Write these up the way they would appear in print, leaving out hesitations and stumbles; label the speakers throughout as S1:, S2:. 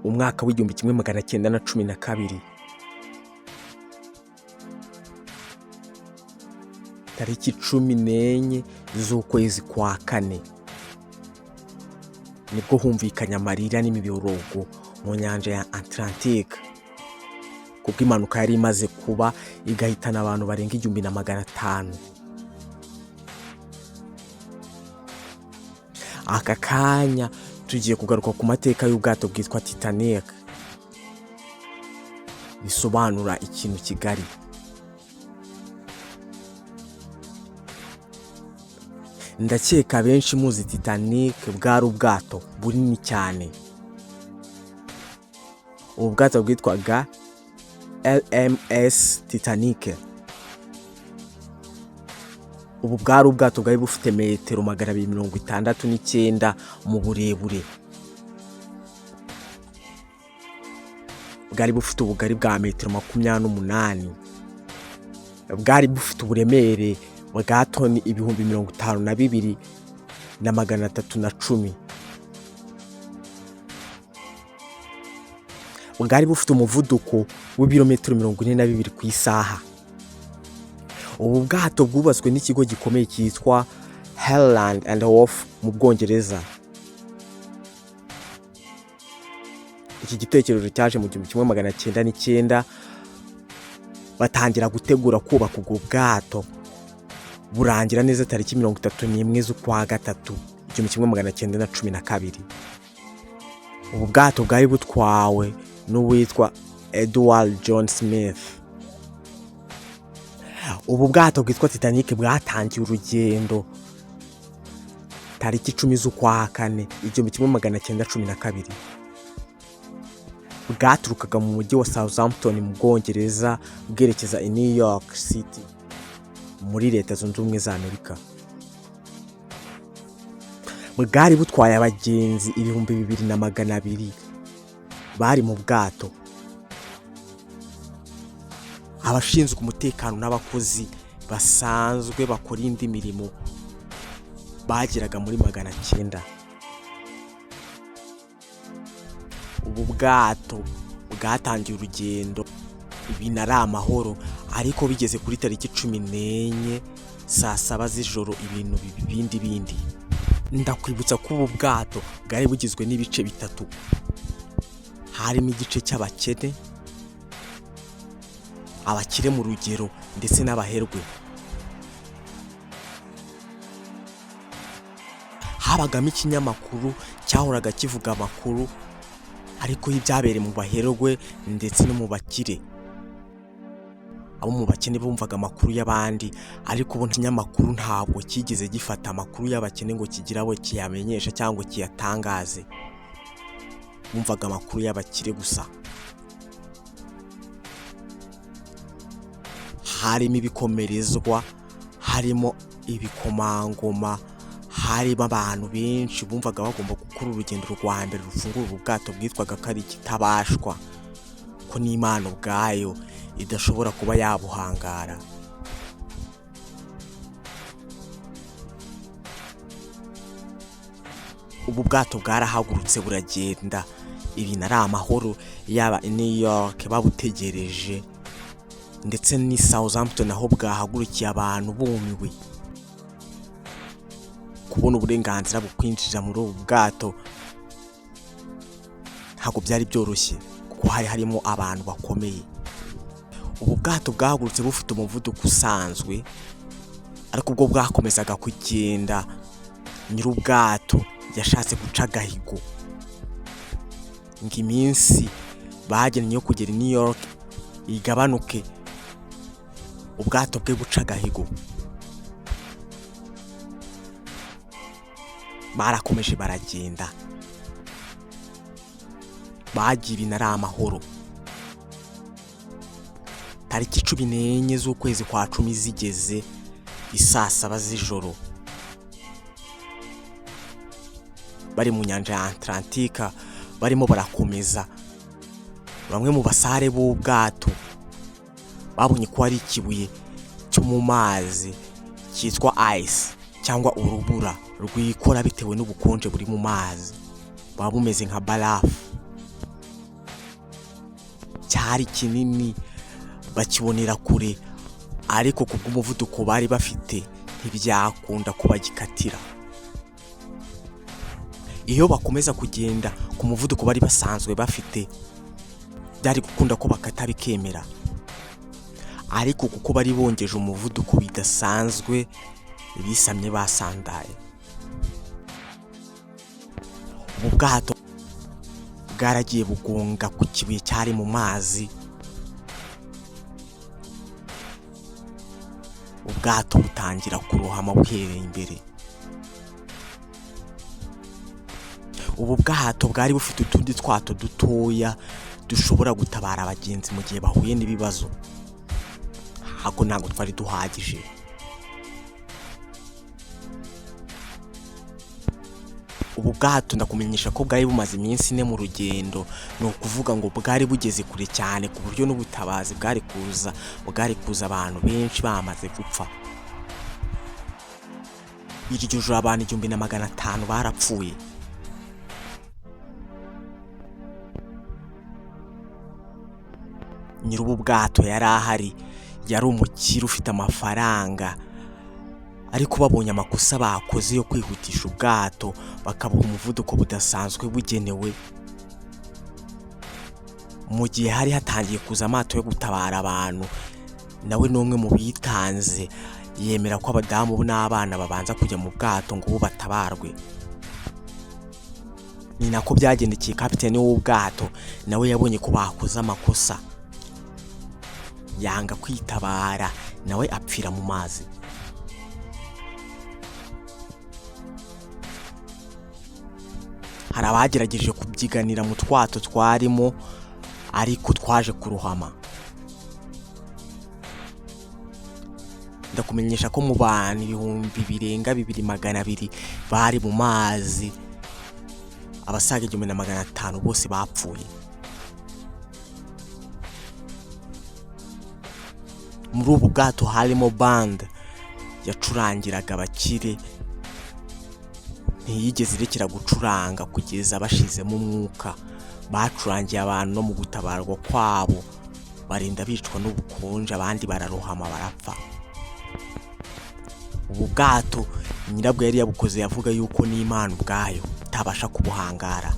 S1: umwaka w'1912 tariki 14 z'ukwezi kwa kane nibwo humvikanye amarira n'imiborogo mu nyanja ya Atlantique kubwo impanuka yari imaze kuba igahitana abantu barenga 1500. Aka kanya tugiye kugaruka ku mateka y'ubwato bwitwa Titanic, bisobanura ikintu kigari. Ndakeka benshi muzi Titanic bwari ubwato bunini cyane. Ubu bwato bwitwaga LMS Titanic. Ubu bwari ubwato bwari bufite metero 269 mu burebure. Bwari bufite ubugari bwa metero 28. Bwari bufite uburemere bwa toni 52,310. Bwari bufite umuvuduko w'ibirometero 42 ku isaha. Ubu bwato bwubatswe n'ikigo gikomeye cyitwa Harland and Wolff mu Bwongereza. Iki gitekerezo cyaje mu 1909 batangira gutegura kubaka ubwo bwato, burangira neza tariki 31 z'ukwa gatatu 1912. Ubu bwato bwari butwawe n'uwitwa Edward John Smith. Ubu bwato bwitwa Titanic bwatangiye urugendo tariki 10 z'ukwa kane 1912. Bwaturukaga mu mujyi wa Southampton mu Bwongereza bwerekeza i New York City muri Leta Zunze Ubumwe za Amerika. Bwari butwaye abagenzi 2200 bari mu bwato. Abashinzwe umutekano n'abakozi basanzwe bakora indi mirimo bageraga muri 900. Ubu bwato bwatangiye urugendo ibintu ari amahoro, ariko bigeze kuri tariki 14 saa 7 z'ijoro ibintu bindi. Ndakwibutsa ko ubu bwato bwari bugizwe n'ibice bitatu. Harimo igice cy'abakene, abakire mu rugero ndetse n'abaherwe. Habagamo ikinyamakuru cyahoraga kivuga amakuru ariko y'ibyabereye mu baherwe ndetse no mu bakire. Abo mu bakene bumvaga amakuru y'abandi, ariko ubu ikinyamakuru ntabwo kigeze gifata amakuru y'abakene ngo kigira abo kiyamenyesha cyangwa kiyatangaze. Bumvaga amakuru y'abakire gusa. Harimo ibikomerezwa, harimo ibikomangoma, harimo abantu benshi bumvaga bagomba gukora urugendo rwa mbere rufungura ubwato bwitwaga ko ari ikitabashwa, ko n'Imana ubwayo idashobora kuba yabuhangara. Ubu bwato bwarahagurutse buragenda, ibintu ari amahoro, yaba i New York babutegereje ndetse ni Southampton aho bwahagurukiye abantu bumiwe. Kubona uburenganzira bwo kwinjira muri ubu bwato ntabwo byari byoroshye kuko harimo abantu bakomeye. Ubu bwato bwahagurutse bufite umuvuduko usanzwe, ariko ubwo bwakomezaga kugenda nyir'ubwato yashatse guca agahigo ngo iminsi bagennye yo kugera i New York igabanuke, ubwato bwe guca agahigo. Barakomeje baragenda, bagiye ibintu ari amahoro. Tariki 14 z'ukwezi kwa 10 zigeze isaa 7 z'ijoro bari mu nyanja ya Atlantique barimo barakomeza. Bamwe mu basare b'ubwato babonye ko ari ikibuye cyo mu mazi cyitwa ice cyangwa urubura rwikora bitewe n'ubukonje buri mu mazi, baba bumeze nka barafu. cyari kinini bakibonera kure, ariko kubw'umuvuduko bari bafite ntibyakunda kubagikatira. Iyo bakomeza kugenda ku muvuduko bari basanzwe bafite byari gukunda ko bakata bikemera, ariko kuko bari bongeje umuvuduko bidasanzwe bisamye basandaye. Ubwato bwaragiye bugonga ku kibuye cyari mu mazi, ubwato butangira kurohama buhereye imbere. Ubu bwato bwari bufite utundi twato dutoya dushobora gutabara abagenzi mu gihe bahuye n'ibibazo, ahubwo ntabwo twari duhagije. Ubu bwato ndakumenyesha ko bwari bumaze iminsi ine mu rugendo, ni ukuvuga ngo bwari bugeze kure cyane ku buryo n'ubutabazi bwari kuza abantu benshi bamaze gupfa. Iryo joro abantu 1500 barapfuye. Nyir'ubu bwato yari ahari, yari umukire ufite amafaranga, ariko babonye amakosa bakoze yo kwihutisha ubwato bakabuha umuvuduko budasanzwe bugenewe, mu gihe hari hatangiye kuza amato yo gutabara abantu, nawe n'umwe mu bitanze yemera ko abadamu n'abana babanza kujya mu bwato ngo batabarwe. Ni nako byagendekeye kapiteni w'ubwato, nawe yabonye ko bakoze amakosa, yanga kwitabara, nawe apfira mu mazi. Hari abagerageje kubyiganira mu twato twarimo, ariko twaje kurohama. Ndakumenyesha ko mu bantu 2,200 bari mu mazi, abasaga 1,500 bose bapfuye. Muri ubu bwato harimo band yacurangiraga abakire, ntiyigeze irekera gucuranga kugeza bashizemo umwuka. Bacurangiye abantu no mu gutabarwa kwabo, barinda bicwa n'ubukonje, abandi bararohama barapfa. Ubu bwato nyirabwo yari yabukoze yavuga yuko n'Imana ubwayo itabasha kubuhangara.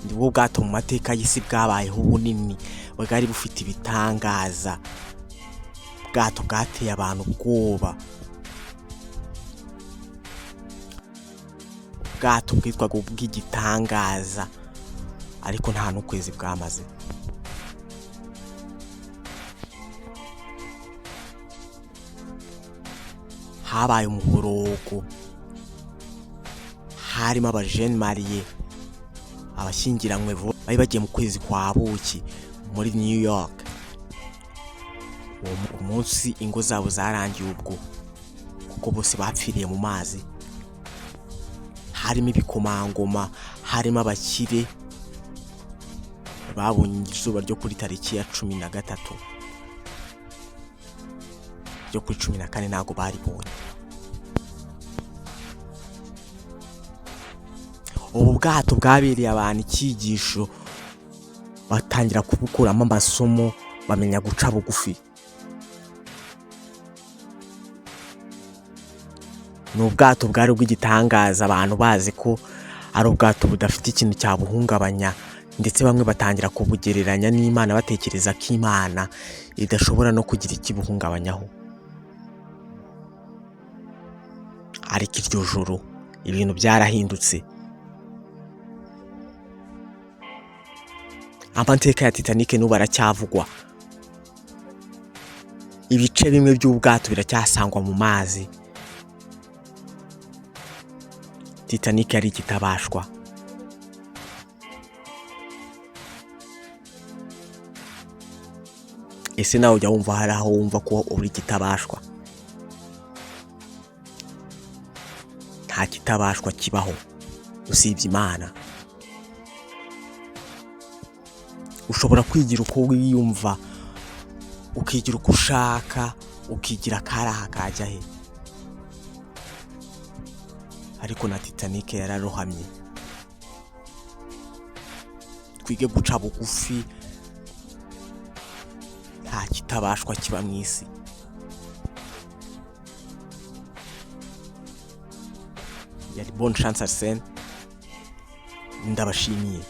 S1: Nibwo bwato mu mateka y'isi bwabayeho bunini, bwari bufite ibitangaza. Bwato bwateye abantu ubwoba. Ubwato bwitwaga Bwigitangaza, ariko nta n'ukwezi bwamaze. Habaye umuborogo, harimo abajene mariye, abashyingiranywe bari bagiye mu kwezi kwa buki muri New York. Uwo munsi ingo zabo zarangiye ubwo, kuko bose bapfiriye mu mazi. Harimo ibikomangoma, harimo abakire babonye izuba ryo kuri tariki ya 13, ryo kuri 14 ntago baribonye. Ubu bwato bwabereye abantu icyigisho, batangira kubukuramo amasomo, bamenya guca bugufi. Ni ubwato bwari bw'igitangaza, abantu bazi ko ari ubwato budafite ikintu cyabuhungabanya, ndetse bamwe batangira kubugereranya n'Imana, batekereza ko Imana idashobora no kugira ikibuhungabanyaho. Ariko iryo joro ibintu byarahindutse. Amateka ya Titanic n'ubu aracyavugwa. Ibice bimwe by'ubwato biracyasangwa mu mazi. Titanic yari ikitabashwa. Ese nawe ujya wumva hari aho wumva ko uri kitabashwa? Nta kitabashwa kibaho usibye Imana. Ushobora kwigira uko wiyumva, ukigira uko ushaka, ukigira akaraha kajya he, ariko na Titanic yararohamye. Twige guca bugufi, nta kitabashwa kiba mu isi. Yari bonne chance Arsene, ndabashimiye.